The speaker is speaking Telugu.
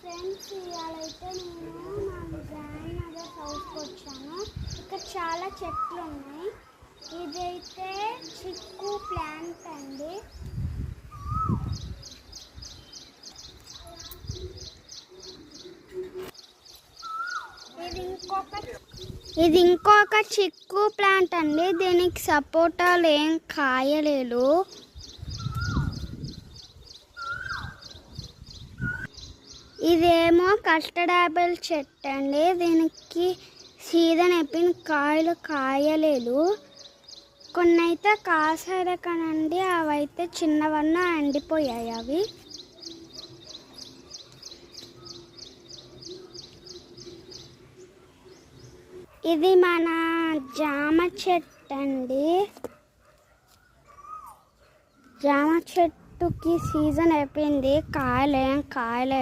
ఫ్రెండ్స్, ఇవాళైతే నేను మా గ్రాండ్ మదర్స్ హౌస్కి వచ్చాను. ఇక్కడ చాలా చెట్లు ఉన్నాయి. ఇదైతే చిక్కు ప్లాంట్ అండి. ఇది ఇంకొక చిక్కు ప్లాంట్ అండి. దీనికి సపోటాలు ఏం కాయలేదు. ఇదేమో కస్టర్డ్ యాపిల్ చెట్టు అండి. దీనికి సీజన్ అయిపోయిన కాయలు కాయలేదు. కొన్ని అయితే కాసారు కానండి, అవైతే చిన్నవన్నా ఎండిపోయాయి. అవి ఇది మన జామ చెట్టు అండి. జామ చెట్టుకి సీజన్ అయిపోయింది, కాయలేం కాయలేదు.